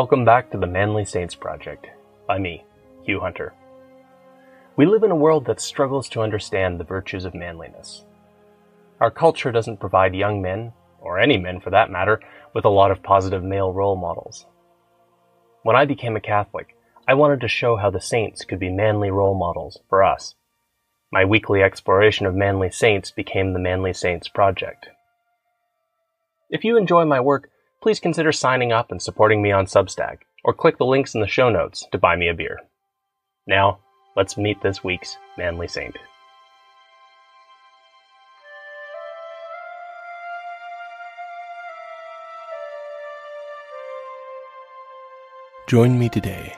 Welcome back to the Manly Saints Project, by me, Hugh Hunter. We live in a world that struggles to understand the virtues of manliness. Our culture doesn't provide young men, or any men for that matter, with a lot of positive male role models. When I became a Catholic, I wanted to show how the saints could be manly role models for us. My weekly exploration of manly saints became the Manly Saints Project. If you enjoy my work, please consider signing up and supporting me on Substack, or click the links in the show notes to buy me a beer. Now, let's meet this week's Manly Saint. Join me today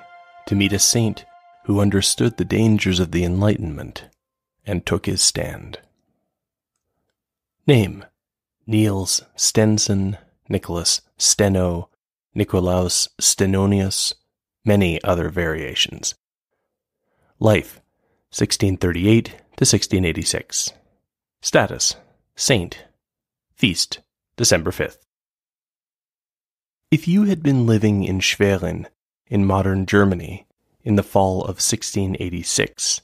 to meet a saint who understood the dangers of the Enlightenment and took his stand. Name: Niels Stenson, Nicolas Steno, Nicolaus Stenonius, many other variations. Life: 1638 to 1686. Status: Saint. Feast: December 5th. If you had been living in Schwerin, in modern Germany, in the fall of 1686,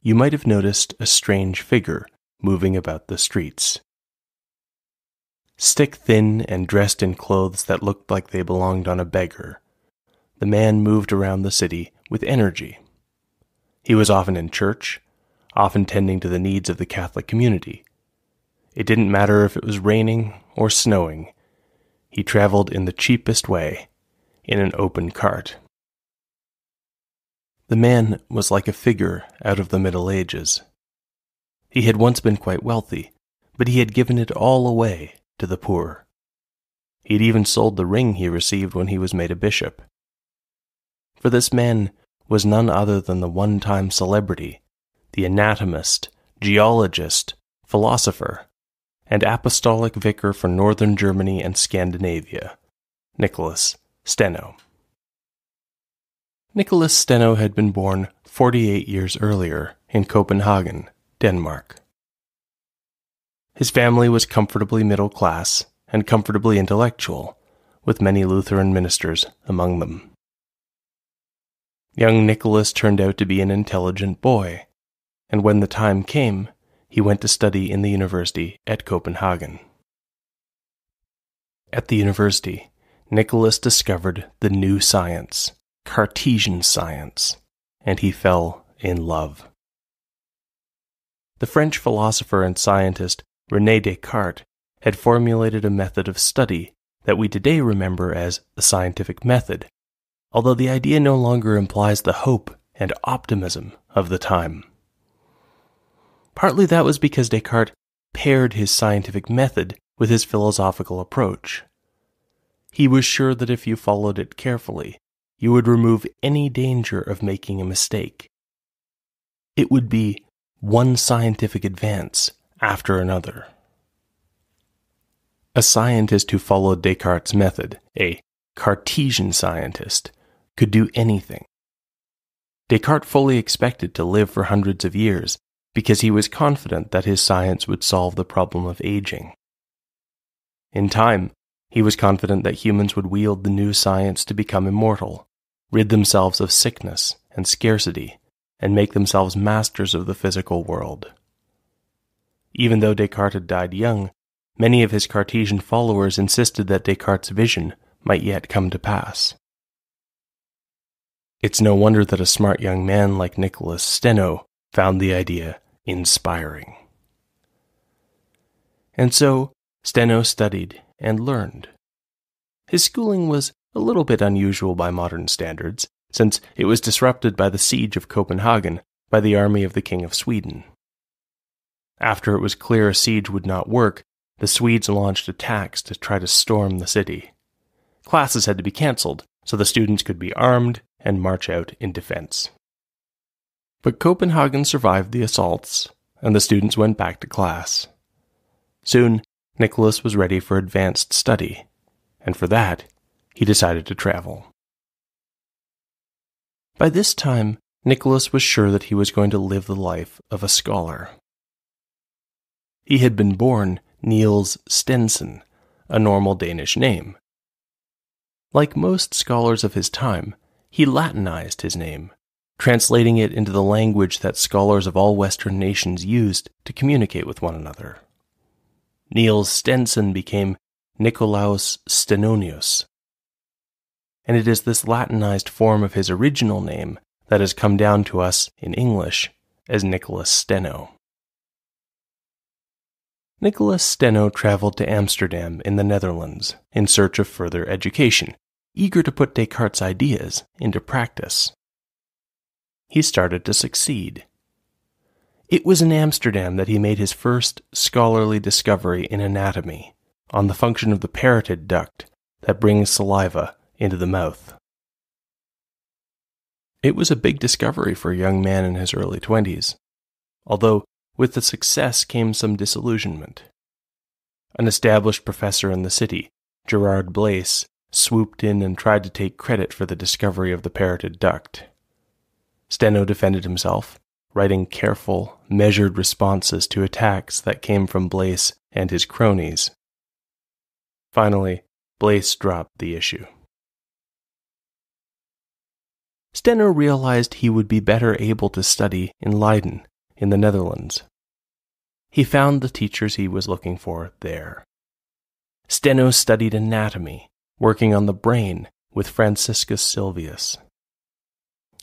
you might have noticed a strange figure moving about the streets. Stick-thin and dressed in clothes that looked like they belonged on a beggar, the man moved around the city with energy. He was often in church, often tending to the needs of the Catholic community. It didn't matter if it was raining or snowing. He traveled in the cheapest way, in an open cart. The man was like a figure out of the Middle Ages. He had once been quite wealthy, but he had given it all away to the poor. He had even sold the ring he received when he was made a bishop. For this man was none other than the one-time celebrity, the anatomist, geologist, philosopher, and apostolic vicar for northern Germany and Scandinavia, Nicolas Steno. Nicolas Steno had been born 48 years earlier in Copenhagen, Denmark. His family was comfortably middle class and comfortably intellectual, with many Lutheran ministers among them. Young Nicholas turned out to be an intelligent boy, and when the time came, he went to study in the university at Copenhagen. At the university, Nicholas discovered the new science, Cartesian science, and he fell in love. The French philosopher and scientist René Descartes had formulated a method of study that we today remember as the scientific method, although the idea no longer implies the hope and optimism of the time. Partly that was because Descartes paired his scientific method with his philosophical approach. He was sure that if you followed it carefully, you would remove any danger of making a mistake. It would be one scientific advance after another. A scientist who followed Descartes' method, a Cartesian scientist, could do anything. Descartes fully expected to live for hundreds of years because he was confident that his science would solve the problem of aging. In time, he was confident that humans would wield the new science to become immortal, rid themselves of sickness and scarcity, and make themselves masters of the physical world. Even though Descartes had died young, many of his Cartesian followers insisted that Descartes' vision might yet come to pass. It's no wonder that a smart young man like Nicolas Steno found the idea inspiring. And so, Steno studied and learned. His schooling was a little bit unusual by modern standards, since it was disrupted by the siege of Copenhagen by the army of the King of Sweden. After it was clear a siege would not work, the Swedes launched attacks to try to storm the city. Classes had to be cancelled, so the students could be armed and march out in defense. But Copenhagen survived the assaults, and the students went back to class. Soon, Nicholas was ready for advanced study, and for that, he decided to travel. By this time, Nicholas was sure that he was going to live the life of a scholar. He had been born Niels Stenson, a normal Danish name. Like most scholars of his time, he Latinized his name, translating it into the language that scholars of all Western nations used to communicate with one another. Niels Stenson became Nicolaus Stenonius, and it is this Latinized form of his original name that has come down to us in English as Nicolas Steno. Nicolas Steno traveled to Amsterdam in the Netherlands in search of further education, eager to put Descartes' ideas into practice. He started to succeed. It was in Amsterdam that he made his first scholarly discovery in anatomy on the function of the parotid duct that brings saliva into the mouth. It was a big discovery for a young man in his early 20s, although with the success came some disillusionment. An established professor in the city, Gerard Blaise, swooped in and tried to take credit for the discovery of the parotid duct. Steno defended himself, writing careful, measured responses to attacks that came from Blaise and his cronies. Finally, Blaise dropped the issue. Steno realized he would be better able to study in Leiden, in the Netherlands. He found the teachers he was looking for there. Steno studied anatomy, working on the brain with Franciscus Sylvius.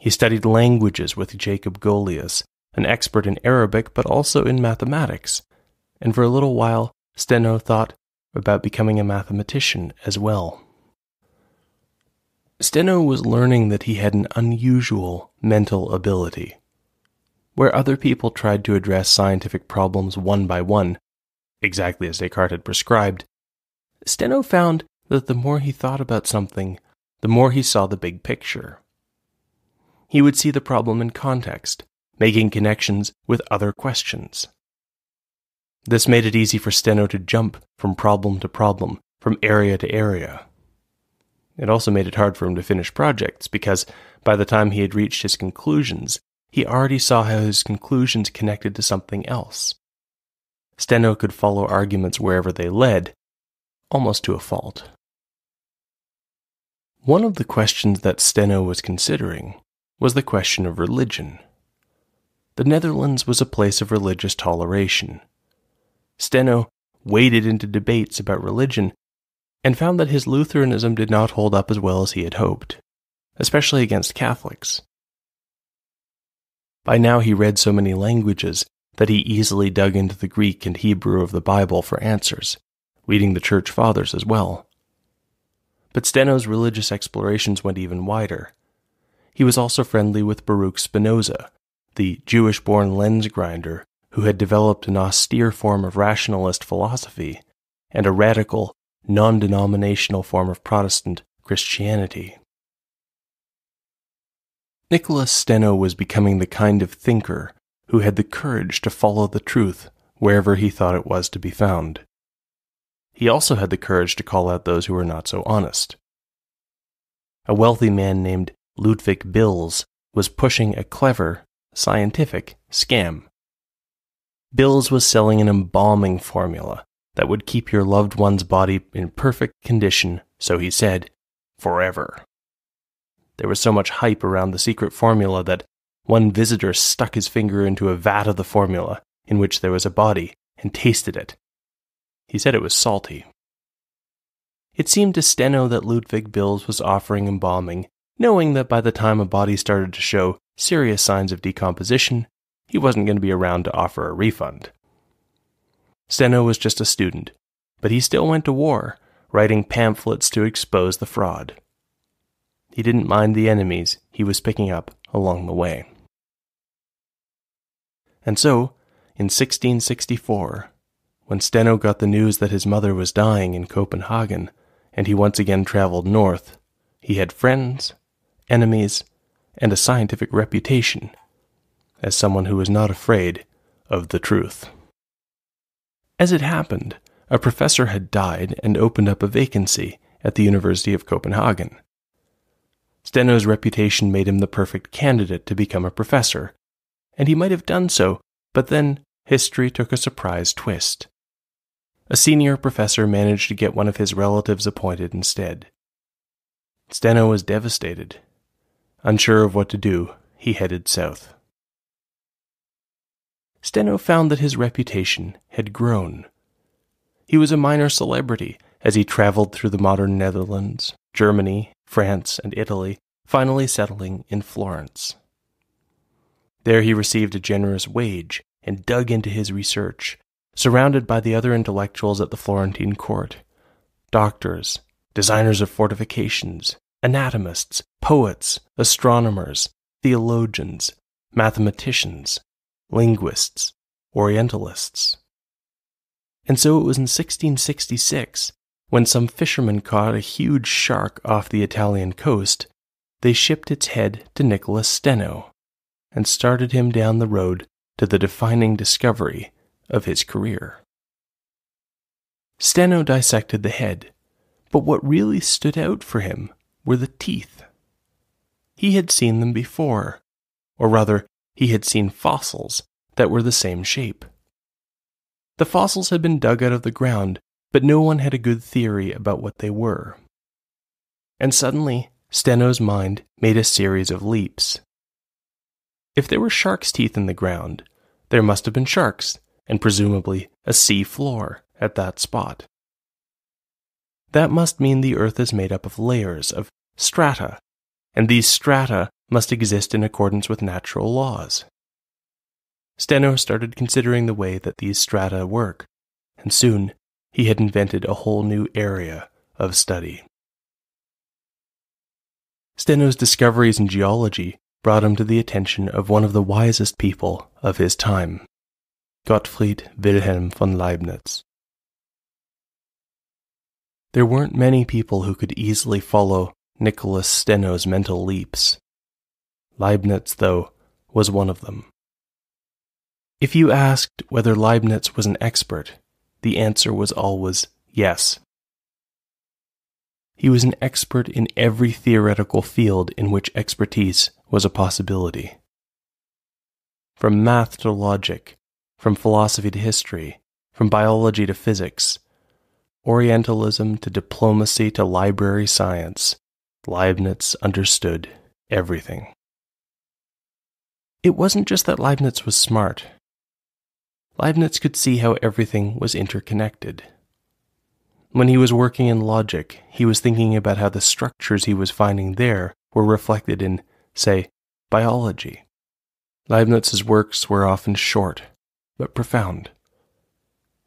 He studied languages with Jacob Golius, an expert in Arabic but also in mathematics, and for a little while Steno thought about becoming a mathematician as well. Steno was learning that he had an unusual mental ability. Where other people tried to address scientific problems one by one, exactly as Descartes had prescribed, Steno found that the more he thought about something, the more he saw the big picture. He would see the problem in context, making connections with other questions. This made it easy for Steno to jump from problem to problem, from area to area. It also made it hard for him to finish projects, because by the time he had reached his conclusions, he already saw how his conclusions connected to something else. Steno could follow arguments wherever they led, almost to a fault. One of the questions that Steno was considering was the question of religion. The Netherlands was a place of religious toleration. Steno waded into debates about religion and found that his Lutheranism did not hold up as well as he had hoped, especially against Catholics. By now he read so many languages that he easily dug into the Greek and Hebrew of the Bible for answers, reading the Church Fathers as well. But Steno's religious explorations went even wider. He was also friendly with Baruch Spinoza, the Jewish-born lens grinder who had developed an austere form of rationalist philosophy and a radical, non-denominational form of Protestant Christianity. Nicolas Steno was becoming the kind of thinker who had the courage to follow the truth wherever he thought it was to be found. He also had the courage to call out those who were not so honest. A wealthy man named Ludwig Bills was pushing a clever, scientific scam. Bills was selling an embalming formula that would keep your loved one's body in perfect condition, so he said, forever. There was so much hype around the secret formula that one visitor stuck his finger into a vat of the formula in which there was a body and tasted it. He said it was salty. It seemed to Steno that Ludwig Bills was offering embalming, knowing that by the time a body started to show serious signs of decomposition, he wasn't going to be around to offer a refund. Steno was just a student, but he still went to war, writing pamphlets to expose the fraud. He didn't mind the enemies he was picking up along the way. And so, in 1664, when Steno got the news that his mother was dying in Copenhagen, and he once again traveled north, he had friends, enemies, and a scientific reputation as someone who was not afraid of the truth. As it happened, a professor had died and opened up a vacancy at the University of Copenhagen. Steno's reputation made him the perfect candidate to become a professor, and he might have done so, but then history took a surprise twist. A senior professor managed to get one of his relatives appointed instead. Steno was devastated. Unsure of what to do, he headed south. Steno found that his reputation had grown. He was a minor celebrity as he traveled through the modern Netherlands, Germany, France, and Italy, finally settling in Florence. There he received a generous wage and dug into his research, surrounded by the other intellectuals at the Florentine court: doctors, designers of fortifications, anatomists, poets, astronomers, theologians, mathematicians, linguists, Orientalists. And so it was in 1666, when some fishermen caught a huge shark off the Italian coast, they shipped its head to Nicolas Steno and started him down the road to the defining discovery of his career. Steno dissected the head, but what really stood out for him were the teeth. He had seen them before, or rather, he had seen fossils that were the same shape. The fossils had been dug out of the ground, but no one had a good theory about what they were. And suddenly, Steno's mind made a series of leaps. If there were shark's teeth in the ground, there must have been sharks, and presumably a sea floor at that spot. That must mean the Earth is made up of layers, of strata, and these strata must exist in accordance with natural laws. Steno started considering the way that these strata work, and soon he had invented a whole new area of study. Steno's discoveries in geology brought him to the attention of one of the wisest people of his time, Gottfried Wilhelm von Leibniz. There weren't many people who could easily follow Nicolas Steno's mental leaps. Leibniz, though, was one of them. If you asked whether Leibniz was an expert, the answer was always yes. He was an expert in every theoretical field in which expertise was a possibility. From math to logic, from philosophy to history, from biology to physics, Orientalism to diplomacy to library science, Leibniz understood everything. It wasn't just that Leibniz was smart. Leibniz could see how everything was interconnected. When he was working in logic, he was thinking about how the structures he was finding there were reflected in, say, biology. Leibniz's works were often short, but profound.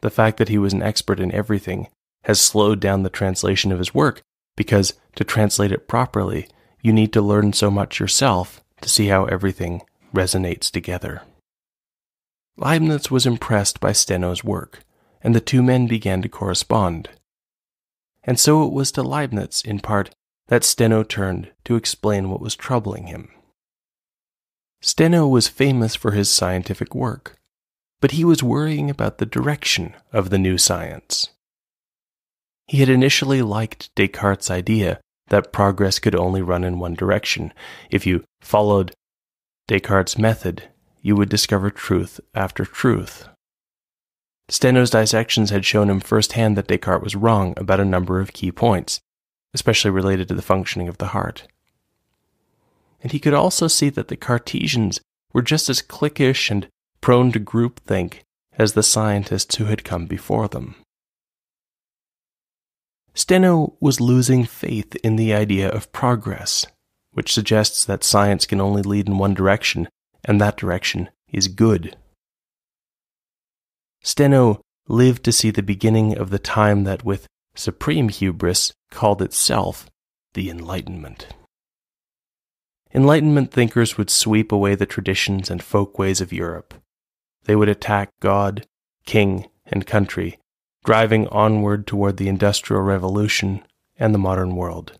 The fact that he was an expert in everything has slowed down the translation of his work, because to translate it properly, you need to learn so much yourself to see how everything resonates together. Leibniz was impressed by Steno's work, and the two men began to correspond. And so it was to Leibniz, in part, that Steno turned to explain what was troubling him. Steno was famous for his scientific work, but he was worrying about the direction of the new science. He had initially liked Descartes' idea that progress could only run in one direction. If you followed Descartes' method, you would discover truth after truth. Steno's dissections had shown him firsthand that Descartes was wrong about a number of key points, especially related to the functioning of the heart. And he could also see that the Cartesians were just as cliquish and prone to groupthink as the scientists who had come before them. Steno was losing faith in the idea of progress, which suggests that science can only lead in one direction, and that direction is good. Steno lived to see the beginning of the time that, with supreme hubris, called itself the Enlightenment. Enlightenment thinkers would sweep away the traditions and folkways of Europe. They would attack God, king, and country, driving onward toward the Industrial Revolution and the modern world.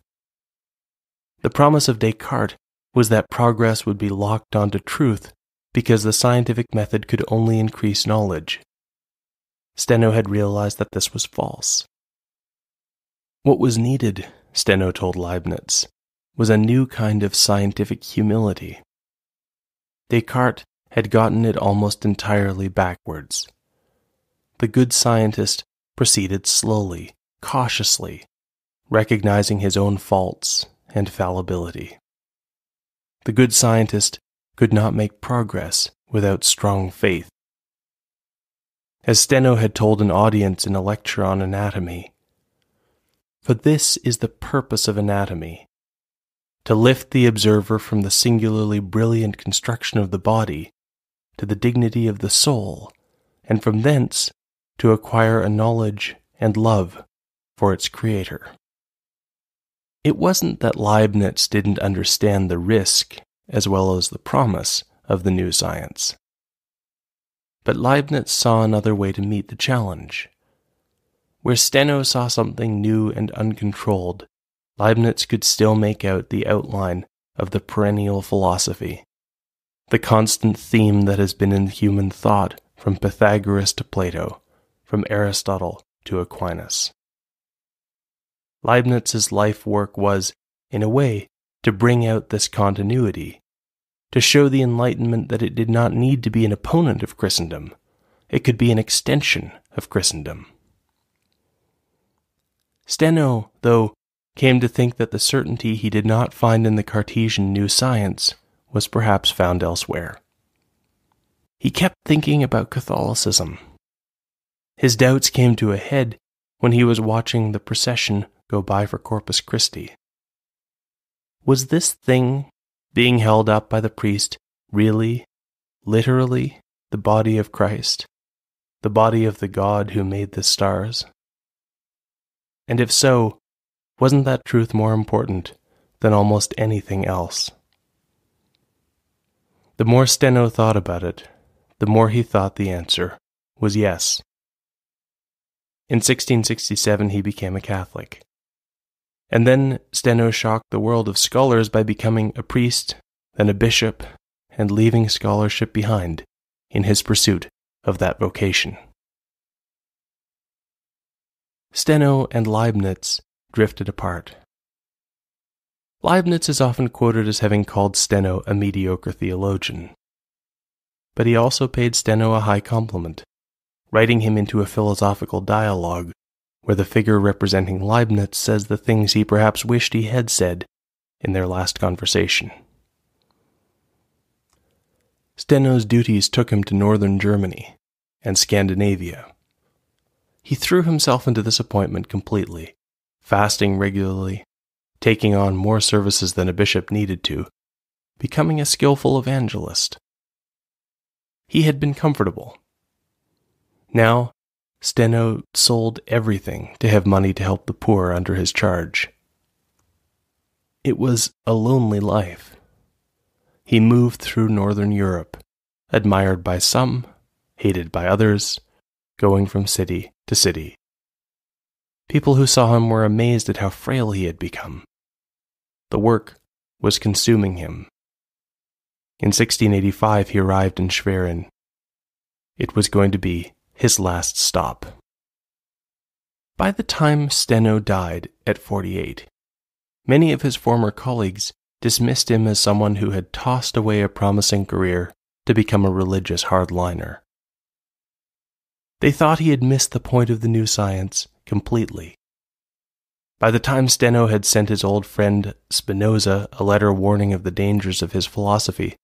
The promise of Descartes was that progress would be locked onto truth because the scientific method could only increase knowledge. Steno had realized that this was false. What was needed, Steno told Leibniz, was a new kind of scientific humility. Descartes had gotten it almost entirely backwards. The good scientist proceeded slowly, cautiously, recognizing his own faults and fallibility. The good scientist could not make progress without strong faith. As Steno had told an audience in a lecture on anatomy, "For this is the purpose of anatomy, to lift the observer from the singularly brilliant construction of the body to the dignity of the soul, and from thence to acquire a knowledge and love for its creator." It wasn't that Leibniz didn't understand the risk as well as the promise of the new science. But Leibniz saw another way to meet the challenge. Where Steno saw something new and uncontrolled, Leibniz could still make out the outline of the perennial philosophy, the constant theme that has been in human thought from Pythagoras to Plato, from Aristotle to Aquinas. Leibniz's life work was, in a way, to bring out this continuity, to show the Enlightenment that it did not need to be an opponent of Christendom. It could be an extension of Christendom. Steno, though, came to think that the certainty he did not find in the Cartesian new science was perhaps found elsewhere. He kept thinking about Catholicism. His doubts came to a head when he was watching the procession go by for Corpus Christi. Was this thing being held up by the priest really, literally, the body of Christ, the body of the God who made the stars? And if so, wasn't that truth more important than almost anything else? The more Steno thought about it, the more he thought the answer was yes. In 1667 he became a Catholic. And then Steno shocked the world of scholars by becoming a priest, then a bishop, and leaving scholarship behind in his pursuit of that vocation. Steno and Leibniz drifted apart. Leibniz is often quoted as having called Steno a mediocre theologian. But he also paid Steno a high compliment, writing him into a philosophical dialogue where the figure representing Leibniz says the things he perhaps wished he had said in their last conversation. Steno's duties took him to northern Germany and Scandinavia. He threw himself into this appointment completely, fasting regularly, taking on more services than a bishop needed to, becoming a skillful evangelist. He had been comfortable. Now, Steno sold everything to have money to help the poor under his charge. It was a lonely life. He moved through northern Europe, admired by some, hated by others, going from city to city. People who saw him were amazed at how frail he had become. The work was consuming him. In 1685 he arrived in Schwerin. It was going to be his last stop. By the time Steno died at 48, many of his former colleagues dismissed him as someone who had tossed away a promising career to become a religious hardliner. They thought he had missed the point of the new science completely. By the time Steno had sent his old friend Spinoza a letter warning of the dangers of his philosophy,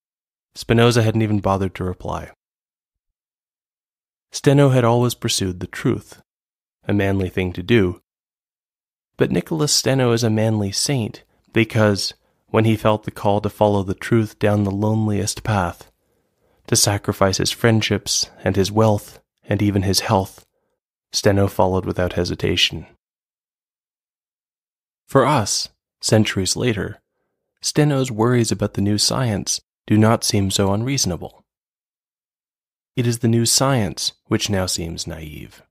Spinoza hadn't even bothered to reply. Steno had always pursued the truth, a manly thing to do. But Nicolas Steno is a manly saint because, when he felt the call to follow the truth down the loneliest path, to sacrifice his friendships and his wealth and even his health, Steno followed without hesitation. For us, centuries later, Steno's worries about the new science do not seem so unreasonable. It is the new science which now seems naive.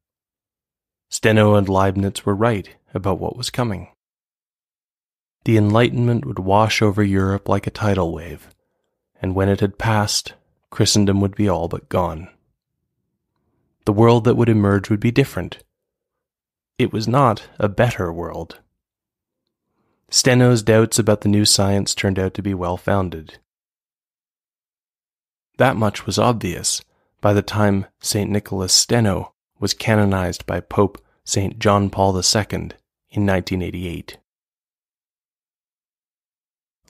Steno and Leibniz were right about what was coming. The Enlightenment would wash over Europe like a tidal wave, and when it had passed, Christendom would be all but gone. The world that would emerge would be different. It was not a better world. Steno's doubts about the new science turned out to be well-founded. That much was obvious by the time St. Nicolas Steno was canonized by Pope St. John Paul II in 1988.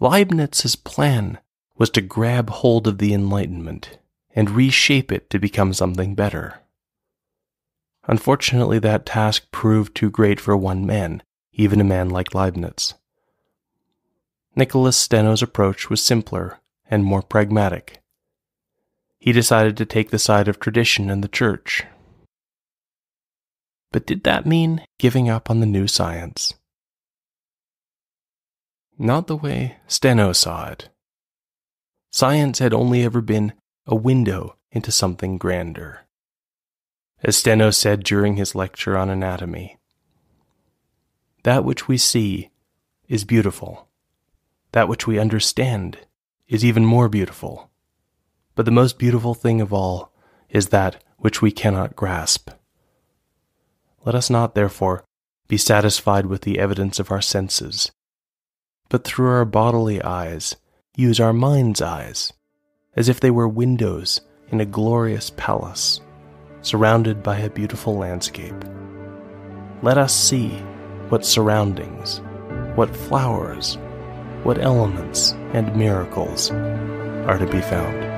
Leibniz's plan was to grab hold of the Enlightenment and reshape it to become something better. Unfortunately, that task proved too great for one man, even a man like Leibniz. Nicolas Steno's approach was simpler and more pragmatic. He decided to take the side of tradition and the church. But did that mean giving up on the new science? Not the way Steno saw it. Science had only ever been a window into something grander. As Steno said during his lecture on anatomy, that which we see is beautiful. That which we understand is even more beautiful. But the most beautiful thing of all is that which we cannot grasp. Let us not, therefore, be satisfied with the evidence of our senses, but through our bodily eyes, use our mind's eyes, as if they were windows in a glorious palace, surrounded by a beautiful landscape. Let us see what surroundings, what flowers, what elements and miracles are to be found.